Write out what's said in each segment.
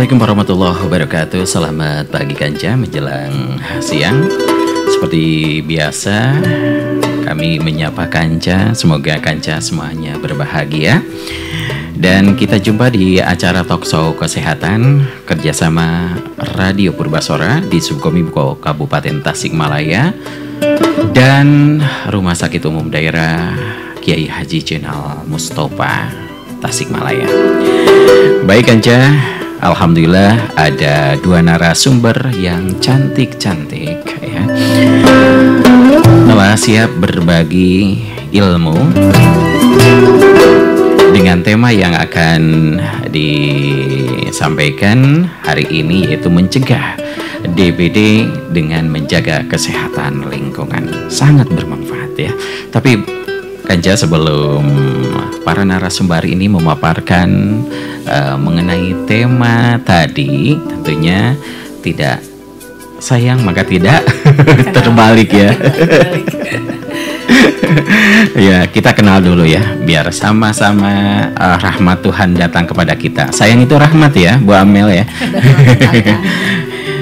Assalamualaikum warahmatullahi wabarakatuh. Selamat pagi Kanca menjelang siang. Seperti biasa kami menyapa Kanca. Semoga Kanca semuanya berbahagia. Dan kita jumpa di acara Talkshow Kesehatan kerjasama Radio Purbasora di Subkominfo Kabupaten Tasikmalaya dan Rumah Sakit Umum Daerah Kiai Haji Jenal Mustofa Tasikmalaya. Baik Kanca, alhamdulillah ada dua narasumber yang cantik-cantik ya. Telah siap berbagi ilmu dengan tema yang akan disampaikan hari ini, yaitu mencegah DBD dengan menjaga kesehatan lingkungan. Sangat bermanfaat ya. Tapi Kanca, sebelum para narasumber ini memaparkan mengenai tema tadi, tentunya tidak sayang maka tidak terbalik ya. Ya, kita kenal dulu ya, biar sama-sama rahmat Tuhan datang kepada kita. Sayang itu rahmat ya, Bu Amel ya.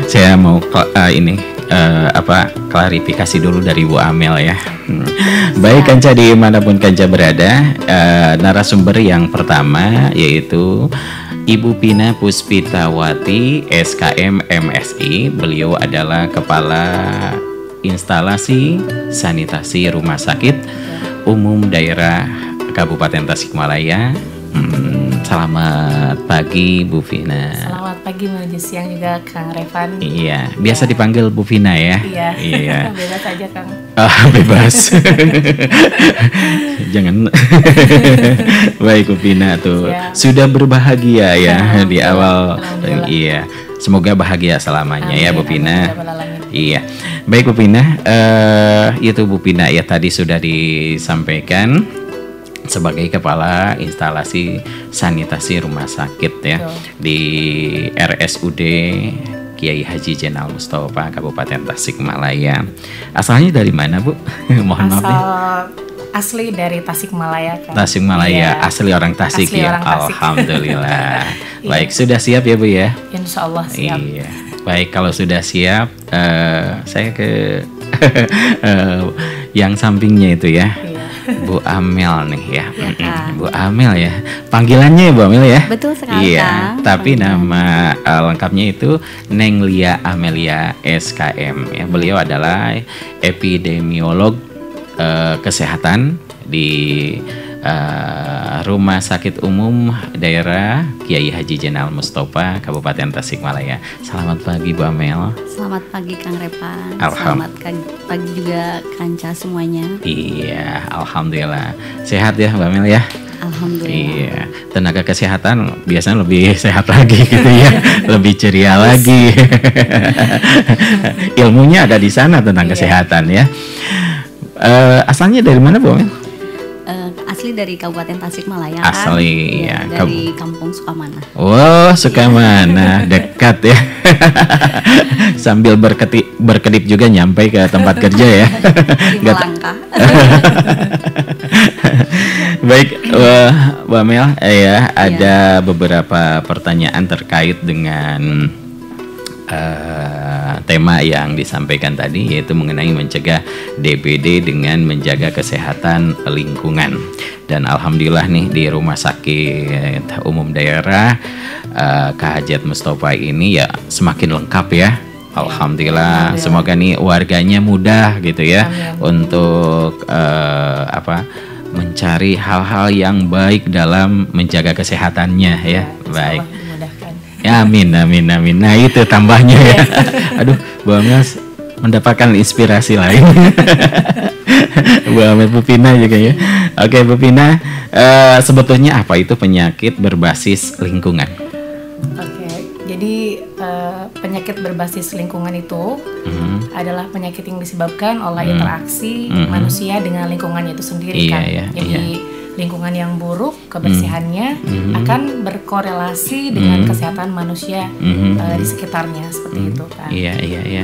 Saya mau klarifikasi dulu dari Bu Amel ya. Baik Kanca, dimanapun Kanca berada, narasumber yang pertama yaitu Ibu Pina Puspitawati SKM MSI. Beliau adalah Kepala Instalasi Sanitasi Rumah Sakit Umum Daerah Kabupaten Tasikmalaya. Selamat pagi Bu Vina. Selamat pagi menuju siang juga Kang Revan. Iya, biasa dipanggil Bu Vina ya. Iya. Bebas aja Kang. Bebas. Jangan. Baik Bu Vina tuh. Sudah berbahagia ya di awal. Iya. Semoga bahagia selamanya. Amin, ya Bu Vina. Iya. Baik Bu Vina, itu Bu Vina ya tadi sudah disampaikan sebagai Kepala Instalasi Sanitasi Rumah Sakit ya di RSUD Kiai Haji Jenal Mustofa Kabupaten Tasikmalaya. Asalnya dari mana Bu? Mohon maaf ya. Asli dari Tasikmalaya kan. Tasikmalaya, asli orang Tasik asli ya. Orang Tasik. Alhamdulillah. Baik, sudah siap ya Bu ya? Insya Allah siap. Iya. Baik, kalau sudah siap, saya ke yang sampingnya itu ya. Bu Amel nih ya, Bu Amel ya, panggilannya ya Bu Amel ya. Betul sekali. Iya, tapi nama lengkapnya itu Neng Lia Amelia SKM ya. Beliau adalah epidemiolog kesehatan di Rumah Sakit Umum Daerah Kiai Haji Jenal Mustofa Kabupaten Tasikmalaya. Selamat pagi Bu Amel. Selamat pagi Kang Repan. Selamat pagi juga Kanca semuanya. Iya, alhamdulillah. Sehat ya Bu Amel ya? Alhamdulillah. Iya, tenaga kesehatan biasanya lebih sehat lagi gitu ya, lebih ceria lagi. Ilmunya ada di sana tentang kesehatan ya. Asalnya dari mana Bu Amel? Asli dari Kabupaten Tasikmalaya. Asli ya, dari Kampung Sukamana. Wow, Sukamana dekat ya. Sambil berkedip juga nyampe ke tempat kerja ya. 5 langkah. Baik, Bu Amel ya, ada beberapa pertanyaan terkait dengan tema yang disampaikan tadi, yaitu mengenai mencegah DBD dengan menjaga kesehatan lingkungan. Dan alhamdulillah nih di Rumah Sakit Umum Daerah K.H. Mustofa ini ya semakin lengkap ya. Alhamdulillah. Semoga nih warganya mudah gitu ya. Amin. Untuk mencari hal-hal yang baik dalam menjaga kesehatannya ya. Baik. Ya, amin. Nah itu tambahnya ya. Aduh, Bu Amel mendapatkan inspirasi lain. Bu Amel, Bu Pina juga ya. Oke Bu Pina, sebetulnya apa itu penyakit berbasis lingkungan? Oke, jadi penyakit berbasis lingkungan itu adalah penyakit yang disebabkan oleh interaksi manusia dengan lingkungannya itu sendiri kan. Jadi lingkungan yang buruk, kebersihannya akan berkorelasi dengan kesehatan manusia di sekitarnya, seperti itu kan. Iya.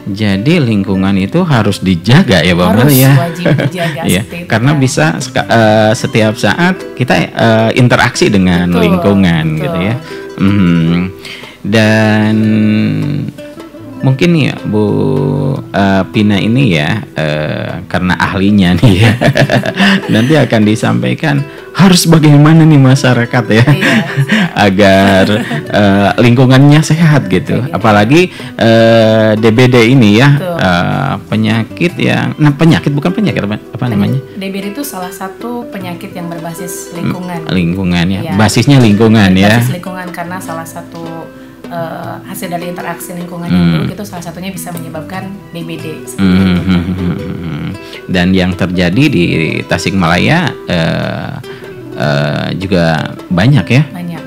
Jadi lingkungan itu harus dijaga ya, Mbak Mel ya. Wajib dijaga. Ya, karena bisa setiap saat kita interaksi dengan lingkungan, gitu ya. Dan mungkin ya Bu Pina ini ya, karena ahlinya nih ya, nanti akan disampaikan harus bagaimana nih masyarakat ya, agar lingkungannya sehat gitu. Apalagi DBD ini ya, penyakit yang, penyakit bukan penyakit apa namanya? DBD itu salah satu penyakit yang berbasis lingkungan. Lingkungan ya, basisnya lingkungan ya. Basis lingkungan, karena salah satu hasil dari interaksi lingkungan yang buruk itu salah satunya bisa menyebabkan DBD. Dan yang terjadi di Tasikmalaya juga banyak ya. Banyak.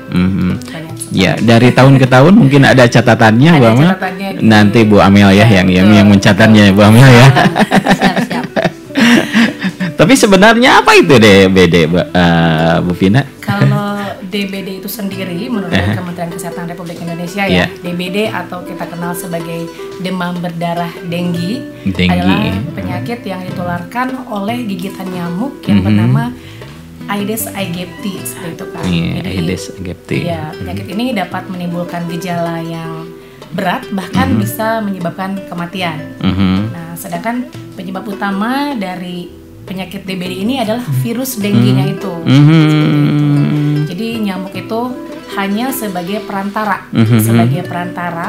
Ya, dari tahun ke tahun mungkin ada catatannya, Bu Amel. Nanti Bu Amel ya yang mencatatnya, Bu Amel ya. Siap. Tapi sebenarnya apa itu DBD, Bu Pina? Kalau DBD itu sendiri menurut Kementerian Kesehatan Republik Indonesia ya, DBD atau kita kenal sebagai demam berdarah denggi adalah penyakit yang ditularkan oleh gigitan nyamuk yang bernama Aedes aegypti, seperti itu kan. Aedes aegypti. Ya, penyakit ini dapat menimbulkan gejala yang berat, bahkan bisa menyebabkan kematian. Nah, sedangkan penyebab utama dari penyakit DBD ini adalah virus dengginya itu. Jadi nyamuk itu hanya sebagai perantara,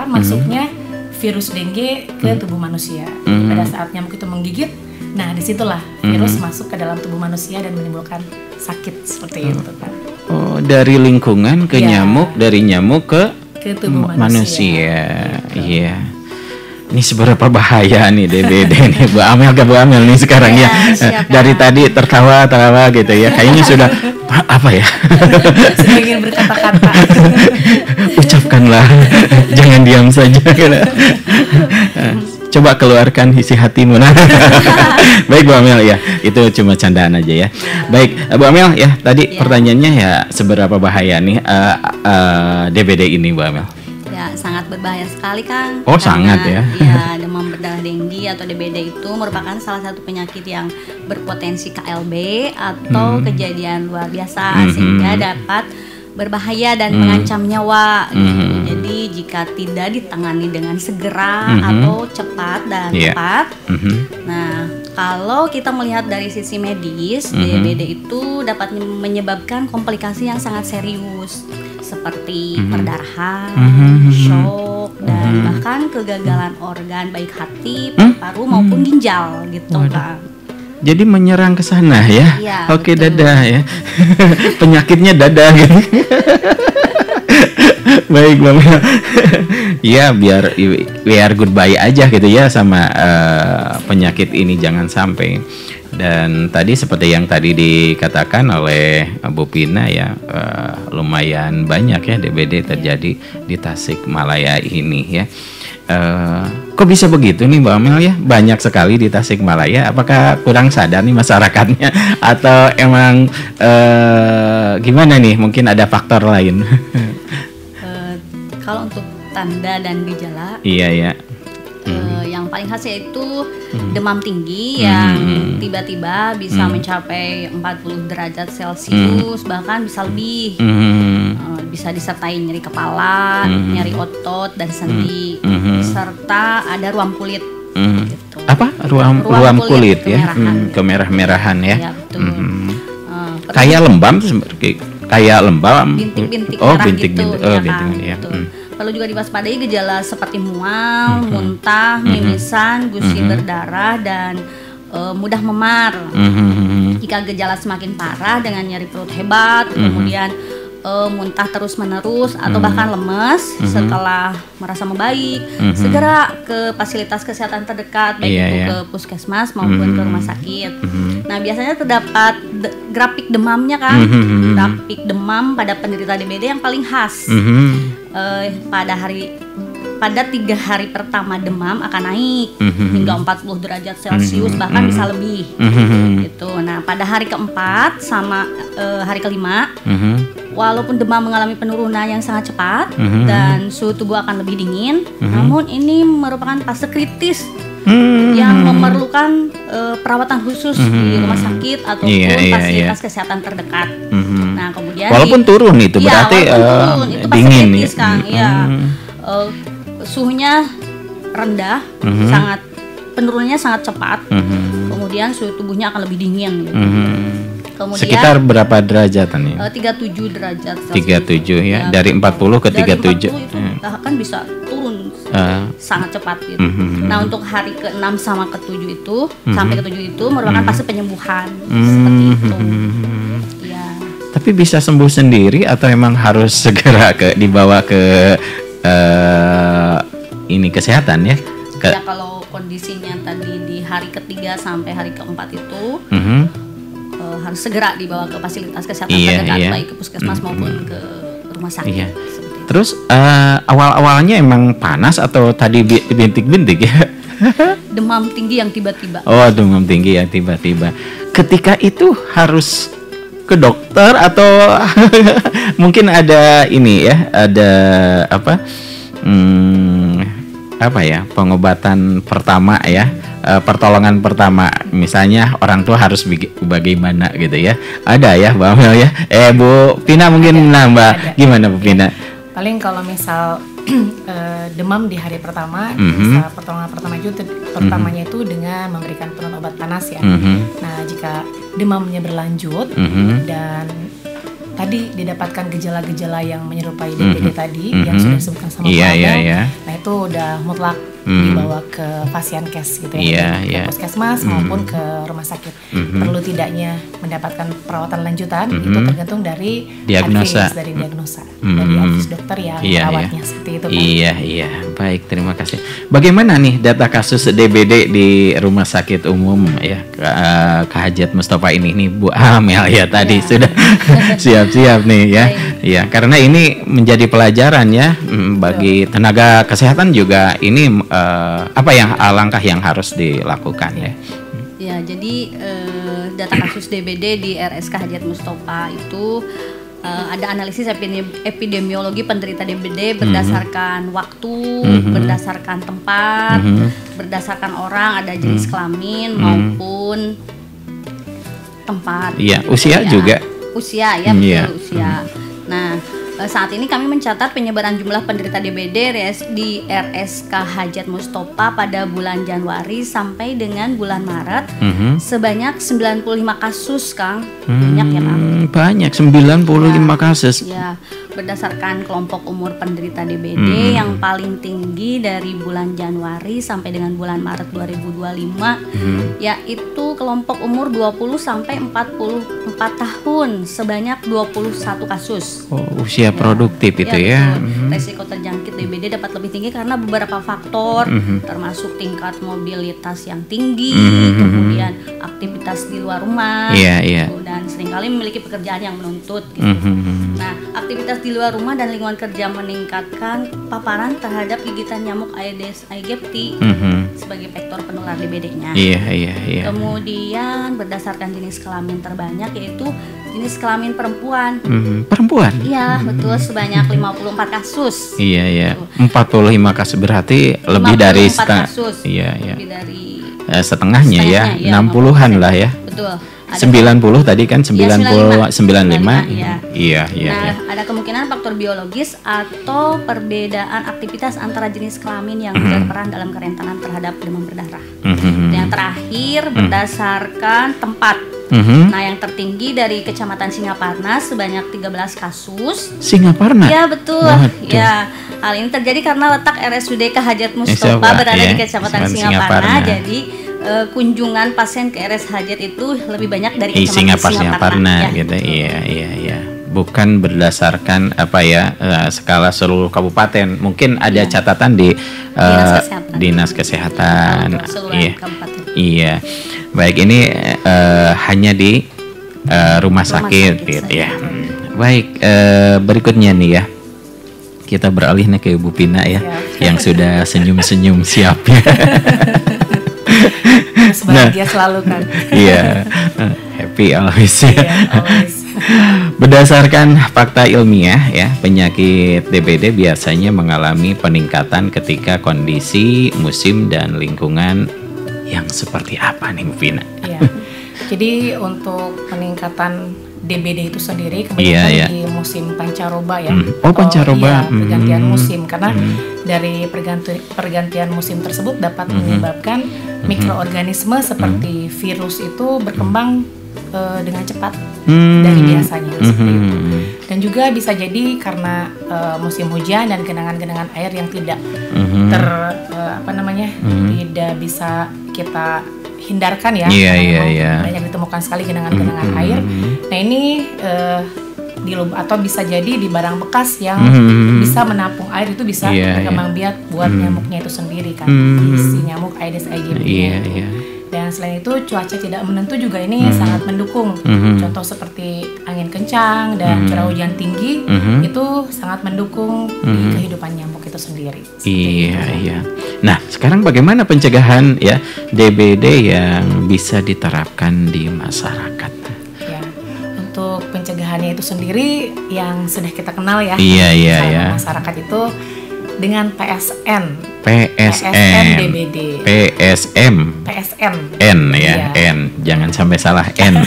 masuknya virus dengue ke tubuh manusia. Pada saat nyamuk itu menggigit, nah disitulah virus masuk ke dalam tubuh manusia dan menimbulkan sakit seperti itu kan. Oh, dari lingkungan ke nyamuk, dari nyamuk ke tubuh manusia. Iya. Ini seberapa bahaya nih DBD nih, Bu Amel nih sekarang ya. Dari tadi tertawa gitu ya. Kayaknya sudah apa ya? Sudah ingin berkata-kata. Ucapkanlah, jangan diam saja. Coba keluarkan isi hatimu. Baik Bu Amel ya, itu cuma candaan aja ya. Baik Bu Amel ya, tadi pertanyaannya ya, seberapa bahaya nih DBD ini, Bu Amel? Ya, sangat berbahaya sekali, Kang. Oh, sangat ya. Ya, demam berdarah denggi atau DBD itu merupakan salah satu penyakit yang berpotensi KLB atau kejadian luar biasa sehingga dapat berbahaya dan mengancam nyawa. Jadi jika tidak ditangani dengan segera atau cepat dan tepat. Nah, kalau kita melihat dari sisi medis, DBD itu dapat menyebabkan komplikasi yang sangat serius seperti perdarahan, shock, dan bahkan kegagalan organ baik hati, paru maupun ginjal gitu, Kang. Jadi menyerang ke sana ya? Ya, oke, betul. dada ya. Penyakitnya dada gitu. Baik, Bang. Ya, biar goodbye aja gitu ya sama penyakit ini, jangan sampai. Dan tadi seperti yang tadi dikatakan oleh Bu Pina ya, lumayan banyak ya DBD terjadi di Tasikmalaya ini ya. Kok bisa begitu nih Mbak Amel ya? Banyak sekali di Tasikmalaya. Apakah kurang sadar nih masyarakatnya atau emang gimana nih? Mungkin ada faktor lain. Kalau untuk tanda dan gejala, iya ya. Yang paling khas yaitu demam tinggi yang tiba-tiba bisa mencapai 40 derajat Celcius, bahkan bisa lebih. Bisa disertai nyeri kepala, nyeri otot dan sendi, serta ada ruam kulit. Gitu. Apa? Ruam kulit ya? Kemerah-merahan ya? Ya, betul. Kayak lembam, kayak lembam. Bintik-bintik merah bintik-bintik. Oh, bintik-bintik ya. Perlu juga diwaspadai gejala seperti mual, muntah, mimisan, gusi berdarah, dan mudah memar. Jika gejala semakin parah dengan nyeri perut hebat, kemudian muntah terus-menerus atau bahkan lemes setelah merasa membaik, segera ke fasilitas kesehatan terdekat, baik itu ke puskesmas maupun ke rumah sakit. Nah, biasanya terdapat grafik demamnya kan, grafik demam pada penderita DBD yang paling khas. Pada 3 hari pertama demam akan naik hingga 40 derajat Celcius, bahkan bisa lebih gitu. Nah, pada hari keempat sama hari kelima walaupun demam mengalami penurunan yang sangat cepat dan suhu tubuh akan lebih dingin, namun ini merupakan fase kritis yang memerlukan perawatan khusus di rumah sakit ataupun fasilitas kesehatan terdekat. Nah, kemudian walaupun turun itu berarti turun, itu dingin kritis, Kang. Suhunya rendah, sangat penurunannya sangat cepat. Kemudian suhu tubuhnya akan lebih dingin gitu. Kemudian sekitar berapa derajatan ya? 37 derajat. 37 ya, dari 40 ke 37. Dari 40 itu bahkan bisa turun sangat cepat gitu. Nah, untuk hari ke-6 sama ke-7 itu, sampai ke-7 itu merupakan fase penyembuhan seperti itu. Ya. Tapi bisa sembuh sendiri atau emang harus segera dibawa ke ini kesehatan ya? Ya, kalau kondisinya tadi di hari ke-3 sampai hari ke-4 itu harus segera dibawa ke fasilitas kesehatan terdekat, baik ke puskesmas maupun ke rumah sakit. Terus awal-awalnya emang panas atau tadi bintik-bintik ya? Demam tinggi yang tiba-tiba. Oh, demam tinggi yang tiba-tiba. Ketika itu harus ke dokter atau mungkin ada ini ya, ada apa ya, pengobatan pertama ya, pertolongan pertama, misalnya orang tua harus bagaimana gitu ya, ada ya Mbak Amel ya, Bu Pina mungkin nambah gimana Bu Pina? Paling kalau misal demam di hari pertama, bisa pertolongan pertamanya itu dengan memberikan penurun obat panas ya. Nah, jika demamnya berlanjut dan tadi didapatkan gejala-gejala yang menyerupai DBD tadi yang sudah disebutkan sama Pak, nah itu udah mutlak dibawa ke Fasiankes gitu ya, ke puskesmas maupun ke rumah sakit. Perlu tidaknya mendapatkan perawatan lanjutan itu tergantung dari diagnosa, dari advis dokter yang merawatnya seperti itu. Iya, baik, terima kasih. Bagaimana nih data kasus DBD di Rumah Sakit Umum ya K.H. Mustofa ini nih Bu Amel ya tadi sudah siap-siap nih ya. Iya, karena ini menjadi pelajaran ya bagi tenaga kesehatan juga ini langkah yang harus dilakukan ya. Ya, jadi data kasus DBD di RSK K.H. Mustofa itu ada analisis epidemiologi penderita DBD berdasarkan waktu, berdasarkan tempat, berdasarkan orang, ada jenis kelamin maupun tempat. Iya, usia juga. Usia ya, betul, usia. Nah, saat ini kami mencatat penyebaran jumlah penderita DBD di RSK K.H. Mustofa pada bulan Januari sampai dengan bulan Maret sebanyak 95 kasus, Kang. Banyak ya, Kang? Banyak, 95 kasus. Ya, berdasarkan kelompok umur penderita DBD yang paling tinggi dari bulan Januari sampai dengan bulan Maret 2025 yaitu kelompok umur 20 sampai 44 tahun sebanyak 21 kasus. Oh, usia produktif itu ya. Resiko terjangkit DBD dapat lebih tinggi karena beberapa faktor termasuk tingkat mobilitas yang tinggi, kemudian aktivitas di luar rumah, dan seringkali memiliki pekerjaan yang menuntut gitu. Nah, aktivitas di luar rumah dan lingkungan kerja meningkatkan paparan terhadap gigitan nyamuk Aedes aegypti sebagai vektor penular DBD-nya. Kemudian berdasarkan jenis kelamin terbanyak yaitu jenis kelamin perempuan. Perempuan? Iya, betul, sebanyak 54 kasus. 45 kasus berarti lebih dari setengah. Lebih dari setengahnya ya, 60-an lah ya. Betul. 90 tadi kan 95. Iya. Ada kemungkinan faktor biologis atau perbedaan aktivitas antara jenis kelamin yang berperan dalam kerentanan terhadap demam berdarah. Yang terakhir berdasarkan tempat. Nah, yang tertinggi dari Kecamatan Singaparna sebanyak 13 kasus. Singaparna? Ya, betul. Ya, hal ini terjadi karena letak RSUD K.H. Mustofa berada di Kecamatan Singaparna. Jadi kunjungan pasien ke RSHJ itu lebih banyak dari Kecamatan Singaparna gitu. Iya. Bukan berdasarkan skala seluruh kabupaten. Mungkin ada catatan di Dinas Kesehatan. Iya. Baik, ini hanya di rumah sakit gitu ya. Baik, berikutnya nih ya. Kita beralih nih ke Ibu Pina ya, yang sudah senyum-senyum siap ya. Bahagia selalu kan. Iya, happy always ya. Always. Berdasarkan fakta ilmiah ya, penyakit DBD biasanya mengalami peningkatan ketika kondisi, musim dan lingkungan yang seperti apa nih Vina? Ya. Jadi untuk peningkatan DBD itu sendiri kemudian di musim pancaroba ya. Oh pancaroba. Pergantian musim karena dari pergantian musim tersebut dapat menyebabkan mikroorganisme seperti virus itu berkembang dengan cepat dari biasanya seperti itu. Dan juga bisa jadi karena musim hujan dan genangan-genangan air yang tidak tidak bisa kita hindarkan ya. Banyak ditemukan sekali genangan-genangan air. Nah ini atau bisa jadi di barang bekas yang bisa menampung air itu bisa berkembang biak buat nyamuknya itu sendiri kan, si nyamuk Aedes aegypti. Dan selain itu cuaca tidak menentu juga ini sangat mendukung. Contoh seperti angin kencang dan curah hujan tinggi itu sangat mendukung di kehidupan nyamuk itu sendiri. Iya. Nah sekarang bagaimana pencegahan ya DBD yang bisa diterapkan di masyarakat? Ya, untuk pencegahannya itu sendiri yang sudah kita kenal ya. Masyarakat itu dengan PSN DBD. PSN N ya, N. Jangan sampai salah N.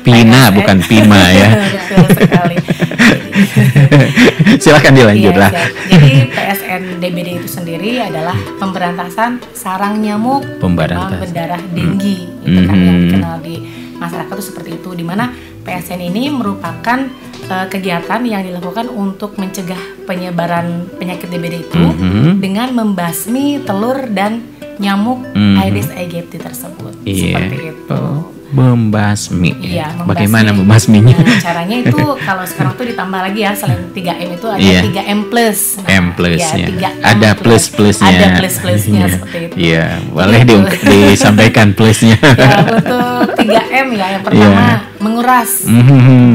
Pina PSN. Bukan Pima ya. Betul sekali. Silakan dilanjut lah. Jadi PSN DBD itu sendiri adalah pemberantasan sarang nyamuk berdarah denggi. Itu kan yang dikenal di masyarakat itu seperti itu, di mana PSN ini merupakan kegiatan yang dilakukan untuk mencegah penyebaran penyakit DBD itu dengan membasmi telur dan nyamuk Aedes aegypti tersebut. Seperti itu. Membasmi. Iya, bagaimana membasminya? Nah, caranya itu kalau sekarang tuh ditambah lagi ya, selain 3M itu ada 3M+. Nah, M plus ya. 3M ada plus-plusnya. Ada plus-plusnya seperti itu. Iya, boleh disampaikan plusnya. Ya, untuk 3M ya. Yang pertama menguras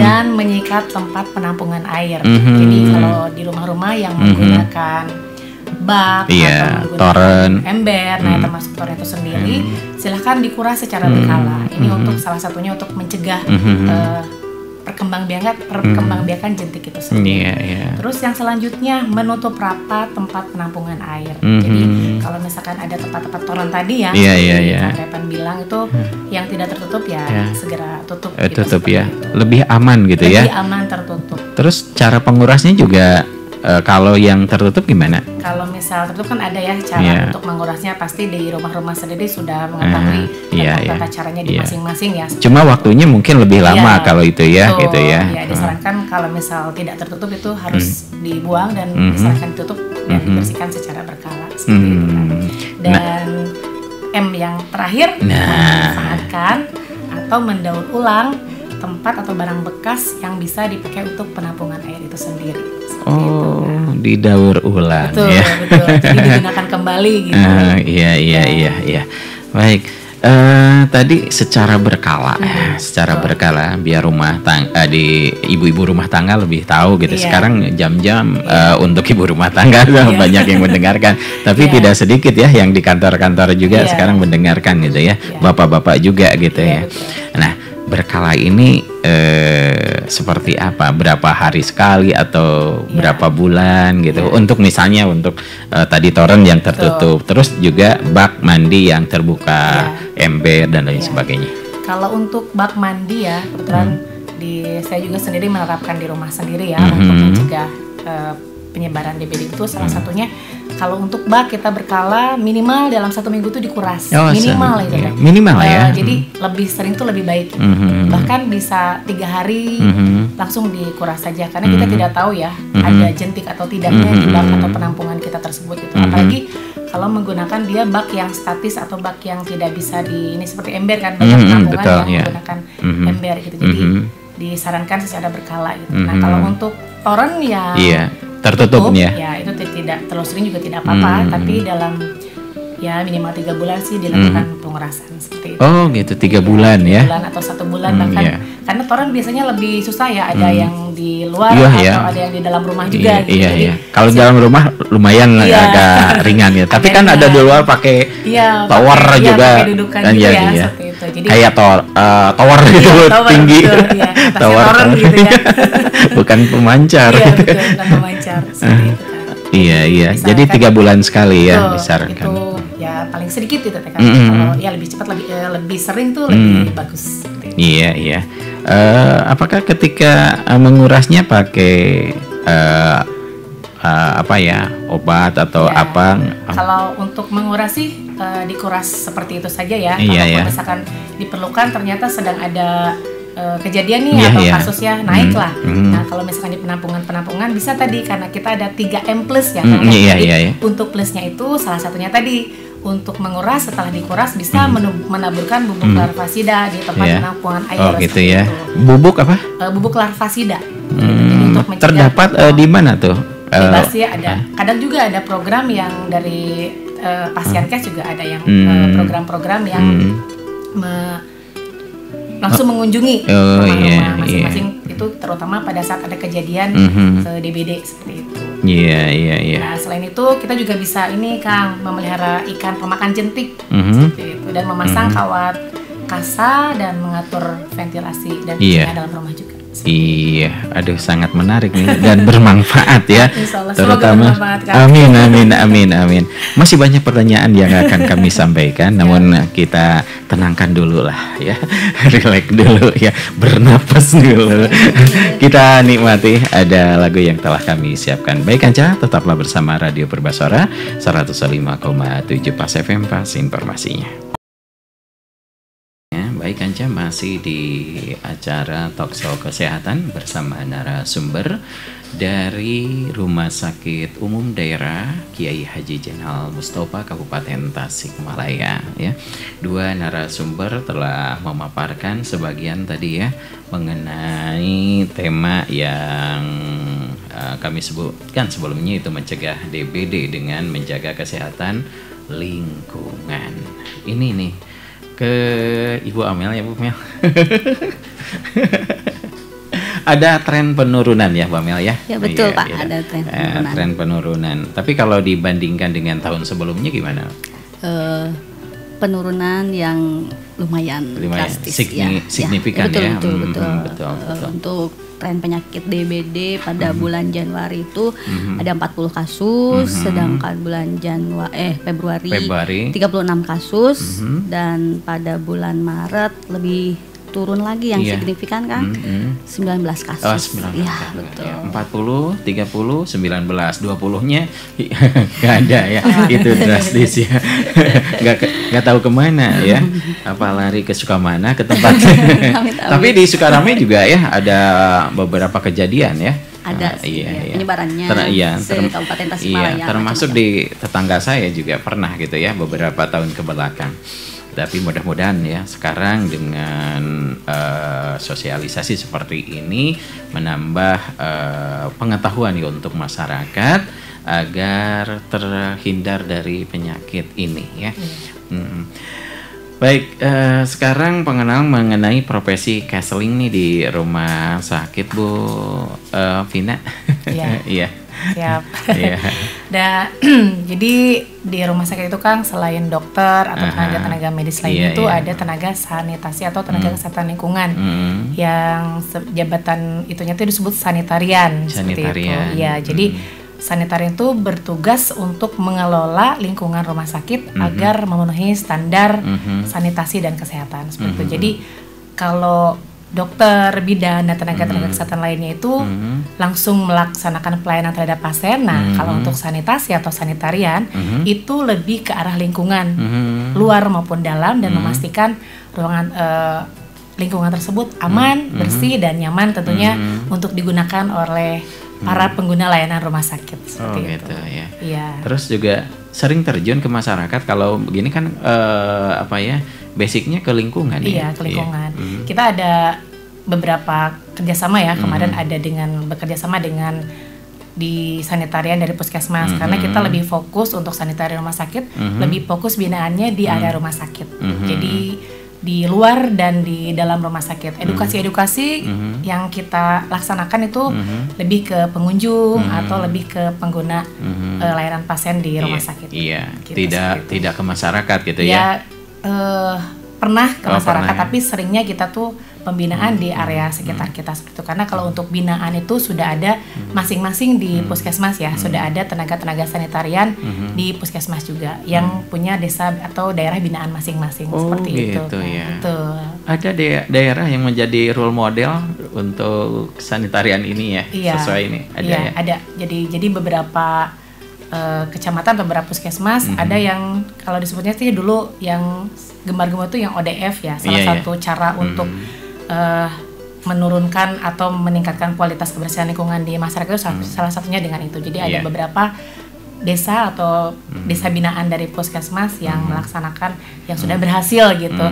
dan menyikat tempat penampungan air. Jadi kalau di rumah-rumah yang menggunakan bak atau toren, ember, termasuk toren itu sendiri, silahkan dikuras secara berkala. Ini untuk salah satunya untuk mencegah perkembangbiakan jentik itu sendiri. Terus yang selanjutnya menutup rapat tempat penampungan air. Jadi kalau misalkan ada tempat-tempat toren tadi ya, Repan bilang itu yang tidak tertutup segera tutup. Tutup ya, lebih aman gitu ya. Lebih aman tertutup. Terus cara pengurasnya juga kalau yang tertutup gimana? Kalau misal tertutup kan ada ya cara untuk mengurasnya, pasti di rumah-rumah sendiri sudah mengetahui tata caranya di masing-masing ya. Cuma waktunya mungkin lebih lama kalau itu ya, gitu ya. Ya disarankan kalau misal tidak tertutup itu harus dibuang dan disarankan ditutup dan dibersihkan secara berkala seperti itu kan. Dan M yang terakhir memanfaatkan atau mendaur ulang tempat atau barang bekas yang bisa dipakai untuk penampungan air itu sendiri. Didaur ulang. Betul. Jadi digunakan kembali gitu. Iya. Baik. Tadi secara berkala, berkala biar rumah tangga di ibu-ibu rumah tangga lebih tahu gitu. Sekarang jam-jam untuk ibu rumah tangga banyak yang mendengarkan, tapi tidak sedikit ya yang di kantor-kantor juga sekarang mendengarkan gitu ya. Bapak-bapak juga gitu ya. Nah, berkala ini seperti apa? Berapa hari sekali atau berapa bulan gitu? Untuk misalnya untuk tadi toren yang tertutup, terus juga bak mandi yang terbuka, ember dan lain sebagainya. Kalau untuk bak mandi ya, kebetulan saya juga sendiri menerapkan di rumah sendiri ya untuk mencegah penyebaran DBD itu salah satunya. Kalau untuk bak kita berkala minimal dalam 1 minggu itu dikuras, minimal itu deh. Minimal ya. Jadi lebih sering tuh lebih baik. Bahkan bisa 3 hari langsung dikuras saja, karena kita tidak tahu ya ada jentik atau tidaknya di bak atau penampungan kita tersebut itu. Apalagi kalau menggunakan dia bak yang statis atau bak yang tidak bisa ini seperti ember kan, banyak penampungan yang menggunakan ember gitu. Jadi disarankan secara berkala gitu. Nah kalau untuk toren ya tertutupnya ya itu tidak terlalu sering juga tidak apa-apa, tapi dalam minimal 3 bulan sih dilakukan pengurasan seperti itu. Oh gitu, 3 bulan ya. 3 bulan atau 1 bulan bahkan karena toren biasanya lebih susah ya, ada yang di luar atau ada yang di dalam rumah juga gitu. Jadi kalau dalam rumah lumayan agak ringan ya. Tapi kan ada di luar pakai tower juga pakai dudukan juga ya seperti itu. betul. Jadi kayak tower gitu, tower, tinggi. Betul, ya. Tower gitu ya. Bukan pemancar. Iya betul, bukan pemancar. Seperti itu kan. Iya. Jadi 3 bulan sekali ya disarankan. Itu ya paling sedikit itu kan. Kalau ya lebih cepat lebih sering tuh lebih bagus. Iya. Apakah ketika mengurasnya pakai obat atau apa? Kalau untuk menguras sih dikuras seperti itu saja ya. Kalau misalkan diperlukan ternyata sedang ada kejadian nih atau kasusnya naik lah. Nah kalau misalkan di penampungan bisa tadi karena kita ada 3M plus ya. Untuk plusnya itu salah satunya tadi untuk menguras, setelah dikuras bisa menaburkan bubuk larvasida di tempat penampungan air. Oh gitu ya. Bubuk apa? Bubuk larvasida. Jadi untuk terdapat di mana tuh? Bebas ya ada. Kadang juga ada program yang dari Pasienkes juga ada yang program-program yang langsung mengunjungi rumah-rumah masing-masing itu terutama pada saat ada kejadian DBD seperti itu. Iya. Nah selain itu kita juga bisa ini Kang memelihara ikan pemakan jentik seperti itu dan memasang kawat kasa dan mengatur ventilasi dan dalam rumah juga. Iya, aduh sangat menarik nih dan bermanfaat ya. Terutama amin. Masih banyak pertanyaan yang akan kami sampaikan, namun kita tenangkan dulu lah ya, relax dulu ya, bernapas dulu. Kita nikmati ada lagu yang telah kami siapkan. Baik Kanca, tetaplah bersama Radio Perbasora 105,7 Pas FM Pas informasinya. Baik Kanca, masih di acara Talkshow Kesehatan bersama narasumber dari Rumah Sakit Umum Daerah Kiai Haji Zainal Mustafa Kabupaten Tasikmalaya ya. 2 narasumber telah memaparkan sebagian tadi ya mengenai tema yang kami sebutkan sebelumnya, itu mencegah DBD dengan menjaga kesehatan lingkungan. Ini nih ke Ibu Amel ya Bu Mel. Ada tren penurunan ya Bu Amel ya? Ya betul Pak, ada tren penurunan. Tren penurunan. Tapi kalau dibandingkan dengan tahun sebelumnya gimana? Penurunan yang lumayan drastis signifikan ya. Betul. Untuk tren penyakit DBD pada bulan Januari itu ada 40 kasus, sedangkan bulan Februari 36 kasus, dan pada bulan Maret lebih turun lagi yang signifikan kan 19 kasus. 19 ya betul. 40, 30, 19, 20-nya nggak ada ya. Itu drastis ya. Nggak tahu kemana ya. Apa lari ke Sukamana ke tempat. Tapi di Sukarame juga ya ada beberapa kejadian ya. Ada penyebarannya di Kabupaten Tasikmalaya. Termasuk di tetangga saya juga pernah gitu ya beberapa tahun kebelakang. Tapi mudah-mudahan ya sekarang dengan sosialisasi seperti ini menambah pengetahuan ya untuk masyarakat agar terhindar dari penyakit ini ya. Baik, sekarang pengenalan mengenai profesi counseling nih di rumah sakit Bu Vina. Iya. Siap. Jadi di rumah sakit itu kan selain dokter atau tenaga medis lain itu ada tenaga sanitasi atau tenaga kesehatan lingkungan yang jabatan itunya itu disebut sanitarian. Seperti itu. Ya, jadi sanitarian itu bertugas untuk mengelola lingkungan rumah sakit agar memenuhi standar sanitasi dan kesehatan seperti itu. Jadi kalau dokter, bidan, dan tenaga-tenaga kesehatan lainnya itu langsung melaksanakan pelayanan terhadap pasien. Nah, kalau untuk sanitasi atau sanitarian itu lebih ke arah lingkungan luar maupun dalam dan memastikan ruangan lingkungan tersebut aman, bersih, dan nyaman tentunya untuk digunakan oleh para pengguna layanan rumah sakit seperti gitu itu. Ya. Terus juga sering terjun ke masyarakat kalau begini kan basicnya ke lingkungan. Iya, ke lingkungan. Kita ada beberapa kerjasama ya, kemarin ada bekerja sama dengan di sanitarian dari puskesmas, karena kita lebih fokus untuk sanitarian rumah sakit, lebih fokus binaannya di area rumah sakit. Jadi di luar dan di dalam rumah sakit, edukasi yang kita laksanakan itu lebih ke pengunjung atau lebih ke pengguna layanan pasien di rumah sakit. Iya, gitu, tidak ke masyarakat gitu ya. pernah ke masyarakat, tapi seringnya kita tuh pembinaan di area sekitar kita seperti itu. Karena kalau untuk binaan itu sudah ada masing-masing di puskesmas ya, sudah ada tenaga-tenaga sanitarian di puskesmas juga yang punya desa atau daerah binaan masing-masing seperti gitu, itu. Ya. Betul. Ada daerah yang menjadi role model untuk sanitarian ini ya, iya, sesuai ini. Ada iya, ya? Ada. Jadi beberapa kecamatan, beberapa puskesmas ada yang kalau disebutnya sih dulu yang gemar-gemar itu yang ODF ya, salah satu cara untuk menurunkan atau meningkatkan kualitas kebersihan lingkungan di masyarakat itu salah satunya dengan itu. Jadi ada beberapa desa atau desa binaan dari puskesmas yang melaksanakan yang sudah berhasil gitu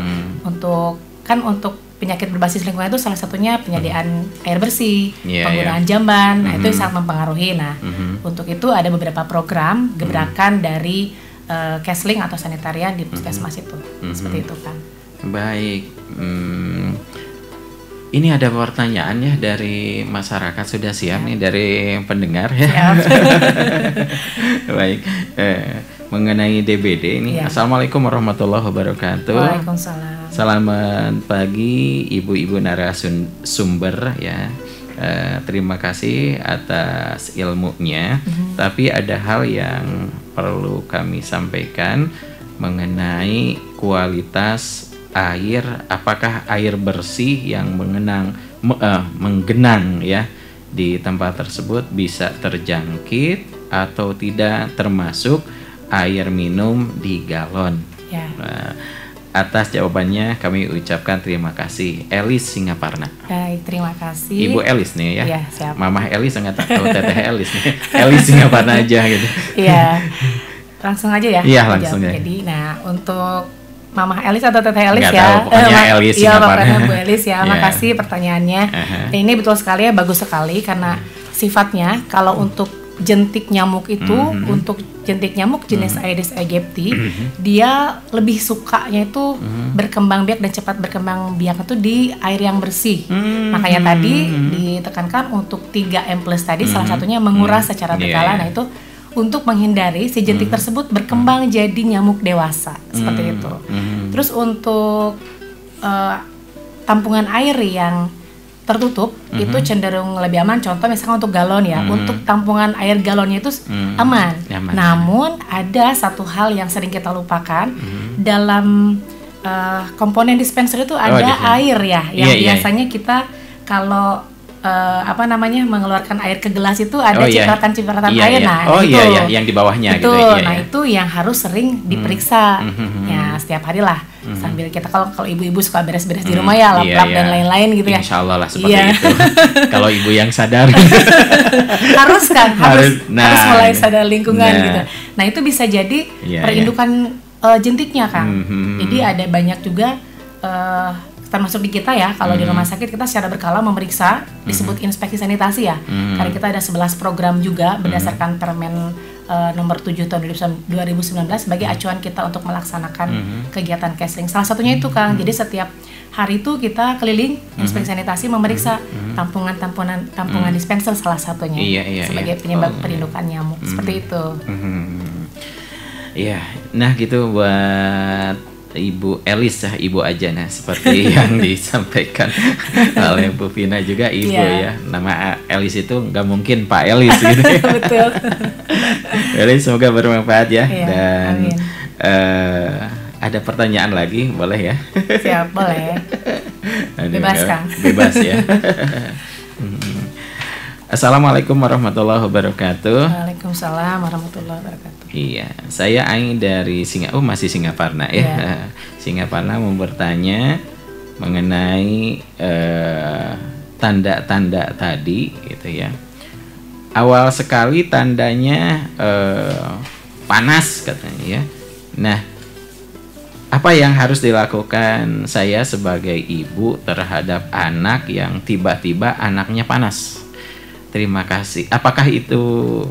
untuk penyakit berbasis lingkungan itu salah satunya penyediaan air bersih, penggunaan jamban, nah itu sangat mempengaruhi. Nah untuk itu ada beberapa program gebrakan dari Kesling atau sanitarian di puskesmas itu seperti itu kan. Baik. Ini ada pertanyaan ya dari masyarakat, sudah siap nih dari pendengar ya. Baik, mengenai DBD ini. Assalamualaikum warahmatullahi wabarakatuh. Waalaikumsalam. Selamat pagi ibu-ibu narasumber ya. Terima kasih atas ilmunya. Tapi ada hal yang perlu kami sampaikan mengenai kualitas air, apakah air bersih yang menggenang ya di tempat tersebut bisa terjangkit atau tidak, termasuk air minum di galon. Atas jawabannya kami ucapkan terima kasih. Elis Singaparna. Baik, terima kasih. Ibu Elis nih ya. Iya, siap. Mamah Elis sangat tahu Teteh Elis nih. Elis Singaparna aja gitu. Iya. Langsung aja ya. Iya, langsung ya. Jadi, nah untuk Mamah Elis atau Teteh Elis nggak ya. Tahu, pokoknya Elis Iya, pokoknya Bu Elis ya. Makasih pertanyaannya. Dan ini betul sekali ya, bagus sekali karena sifatnya kalau untuk jentik nyamuk itu, untuk jentik nyamuk jenis Aedes aegypti, dia lebih sukanya itu berkembang biak dan cepat berkembang biak itu di air yang bersih. Makanya tadi ditekankan untuk 3M+ tadi salah satunya menguras secara berkala. Nah itu untuk menghindari si jentik tersebut berkembang jadi nyamuk dewasa seperti itu. Terus untuk tampungan air yang tertutup itu cenderung lebih aman. Contoh misalkan untuk galon ya, untuk tampungan air galonnya itu aman. Namun ada satu hal yang sering kita lupakan dalam komponen dispenser itu ada air ya, yang biasanya kita kalau mengeluarkan air ke gelas itu ada cipratan-cipratan air. Nah, itu yang di bawahnya itu, gitu. Nah, itu yang harus sering diperiksa. Ya, setiap hari lah. Sambil kita kalau ibu-ibu suka beres-beres di rumah ya, lap-lap dan lain-lain gitu ya. Insya Allah lah seperti itu. Kalau ibu yang sadar. harus mulai sadar lingkungan gitu. Nah, itu bisa jadi perindukan jentiknya kan. Jadi ada banyak juga termasuk di kita ya, kalau di rumah sakit kita secara berkala memeriksa, disebut inspeksi sanitasi ya. Karena kita ada 11 program juga berdasarkan Permen nomor 7 tahun 2019 sebagai acuan kita untuk melaksanakan kegiatan Kesling. Salah satunya itu Kang. Jadi setiap hari itu kita keliling inspeksi sanitasi memeriksa tampungan dispenser salah satunya sebagai penyebab perindukan nyamuk. Seperti itu. Iya. Nah, gitu buat Ibu Elis ya, Ibu aja nah seperti yang disampaikan oleh Bu Vina juga Ibu ya. Nama Elis itu nggak mungkin Pak Elis gitu. Betul. Elis semoga bermanfaat ya. Dan ada pertanyaan lagi boleh ya? Siap, boleh. Bebas Kang. Bebas ya. Assalamualaikum warahmatullahi wabarakatuh. Waalaikumsalam warahmatullahi wabarakatuh. Iya, saya Aing dari masih Singaparna ya. Singaparna mau bertanya mengenai tanda-tanda tadi gitu ya. Awal sekali tandanya panas katanya ya. Nah, apa yang harus dilakukan saya sebagai ibu terhadap anak yang tiba-tiba anaknya panas? Terima kasih. Apakah itu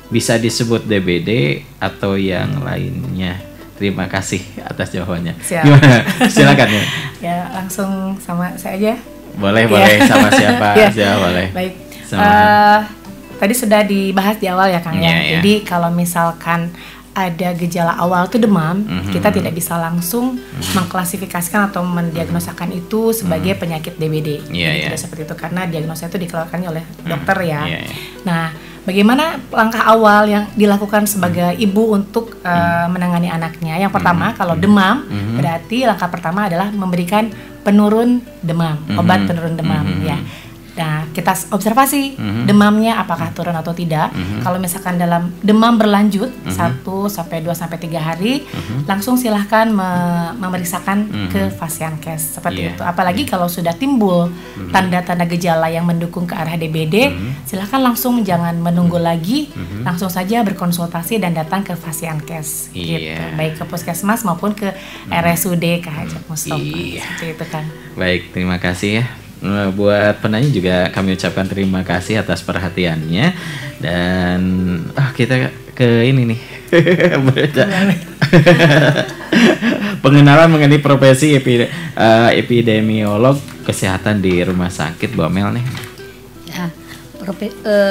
bisa disebut DBD atau yang lainnya? Terima kasih atas jawabannya. Gimana? Silakan ya. Ya, langsung sama saya aja. Boleh sama siapa aja boleh. Baik. Tadi sudah dibahas di awal ya Kang ya. Jadi kalau misalkan ada gejala awal tuh demam, kita tidak bisa langsung mengklasifikasikan atau mendiagnosakan itu sebagai penyakit DBD. Tidak seperti itu karena diagnosa itu dikeluarkan oleh dokter ya. Nah, bagaimana langkah awal yang dilakukan sebagai ibu untuk menangani anaknya? Yang pertama, kalau demam, berarti langkah pertama adalah memberikan penurun demam, obat penurun demam ya. Nah, kita observasi demamnya apakah turun atau tidak. Kalau misalkan dalam demam berlanjut 1 sampai 2 sampai 3 hari, langsung silahkan memeriksakan ke Fasiankes seperti itu. Apalagi kalau sudah timbul tanda-tanda gejala yang mendukung ke arah DBD, silahkan langsung jangan menunggu lagi, langsung saja berkonsultasi dan datang ke Fasiankes gitu. Baik ke puskesmas maupun ke RSUD K.H. Mustofa. Seperti itu kan. Baik, terima kasih ya. Buat penanya juga kami ucapkan terima kasih atas perhatiannya. Dan kita ke ini nih pengenalan mengenai profesi epidemiolog kesehatan di rumah sakit Bu Amel nih. Ya,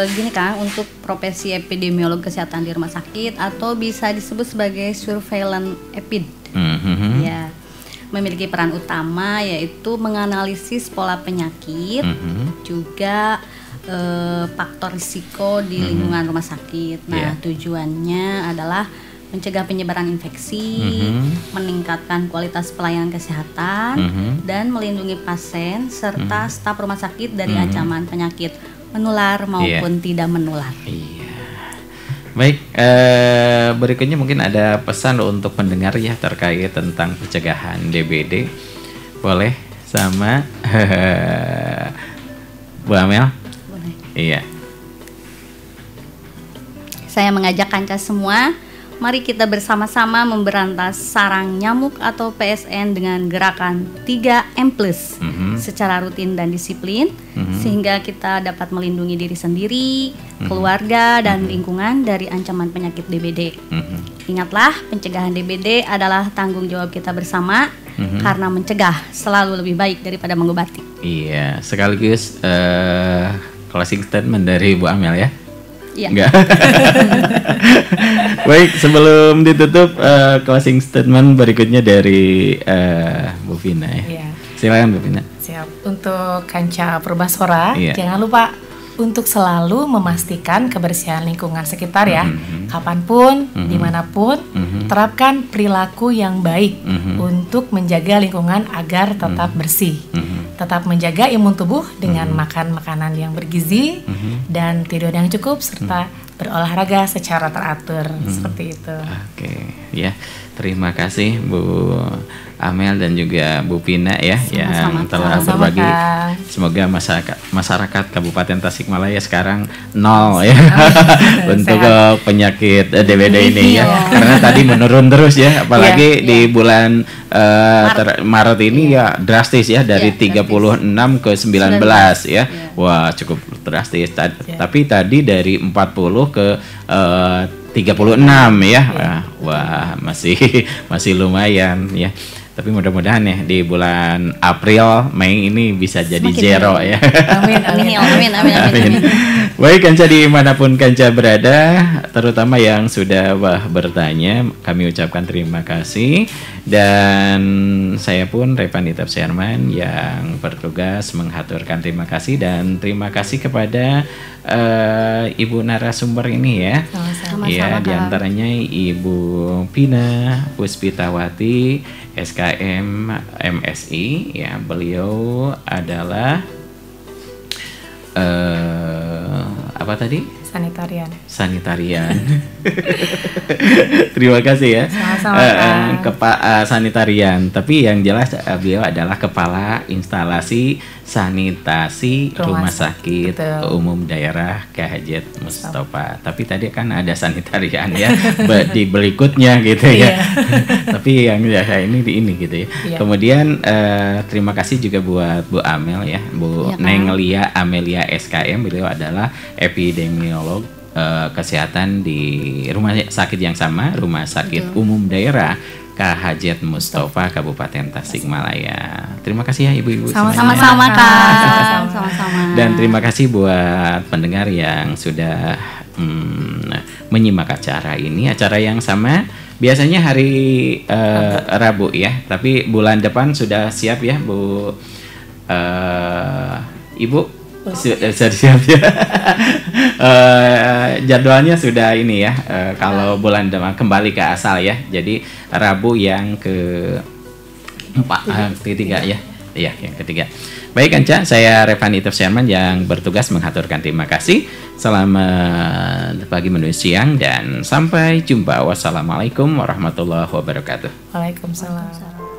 gini Kang, untuk profesi epidemiolog kesehatan di rumah sakit atau bisa disebut sebagai surveillance epid. Ya, memiliki peran utama yaitu menganalisis pola penyakit, juga faktor risiko di lingkungan rumah sakit. Nah, tujuannya adalah mencegah penyebaran infeksi, meningkatkan kualitas pelayanan kesehatan, dan melindungi pasien serta staf rumah sakit dari ancaman penyakit menular maupun tidak menular. Baik, berikutnya mungkin ada pesan untuk pendengar ya terkait tentang pencegahan DBD. Boleh sama Bu Amel? Boleh. Iya. Saya mengajak Kanca semua, mari kita bersama-sama memberantas sarang nyamuk atau PSN dengan gerakan 3M+, secara rutin dan disiplin, sehingga kita dapat melindungi diri sendiri, keluarga, dan lingkungan dari ancaman penyakit DBD. Ingatlah, pencegahan DBD adalah tanggung jawab kita bersama, karena mencegah selalu lebih baik daripada mengobati. Iya, sekaligus closing statement dari Bu Amel ya. Iya. Enggak. Baik, sebelum ditutup closing statement berikutnya dari Bu Vina ya. Silakan Bu Vina. Siap. Untuk Kanca Purbasora, jangan lupa untuk selalu memastikan kebersihan lingkungan sekitar ya. Kapanpun, dimanapun, terapkan perilaku yang baik untuk menjaga lingkungan agar tetap bersih. Tetap menjaga imun tubuh dengan makan makanan yang bergizi dan tidur yang cukup serta berolahraga secara teratur. Seperti itu. Oke, ya. Terima kasih Bu Amel dan juga Bu Vina ya yang telah berbagi. Semoga masyarakat Kabupaten Tasikmalaya sekarang 0 ya untuk penyakit DBD ini ya. Karena tadi menurun terus ya, apalagi di bulan Maret ini ya drastis ya, dari 36 ke 19 ya. Wah, cukup drastis. Tapi tadi dari 40 ke 36 ya. Wah, masih lumayan ya. Tapi mudah-mudahan ya di bulan April, Mei ini bisa jadi zero ya. Amin. Baik Kanca, dimanapun Kanca berada, terutama yang sudah bertanya, kami ucapkan terima kasih. Dan saya pun Revan Itap Sherman yang bertugas menghaturkan terima kasih. Dan terima kasih kepada ibu narasumber ini ya. Sama-sama. Ya, diantaranya Ibu Vina Puspitawati, SKM MSI ya. Beliau adalah apa tadi? Sanitarian. Terima kasih ya. Sama-sama. Sanitarian. Tapi yang jelas beliau adalah kepala instalasi sanitasi rumah sakit umum daerah K.H. Mustofa. Tapi tadi kan ada sanitarian ya di berikutnya gitu ya. Tapi yang ini gitu ya. Kemudian terima kasih juga buat Bu Amel ya, Bu Nenglia Amelia SKM. Beliau adalah epidemiolog kesehatan di rumah sakit yang sama, Rumah Sakit Umum Daerah K.H. Mustofa Kabupaten Tasikmalaya. Terima kasih ya ibu-ibu. Sama-sama Kak. Sama-sama. Dan terima kasih buat pendengar yang sudah menyimak acara ini. Acara yang sama biasanya hari Rabu ya, tapi bulan depan sudah siap ya Bu Ibu? Sudah siap ya. Jadwalnya sudah ini ya. Kalau bulan depan kembali ke asal ya. Jadi Rabu yang ketiga ya. Iya, yang ketiga. Baik Anca, saya Revan Itef Sherman yang bertugas menghaturkan terima kasih. Selamat pagi menuju siang dan sampai jumpa. Wassalamualaikum warahmatullahi wabarakatuh. Waalaikumsalam.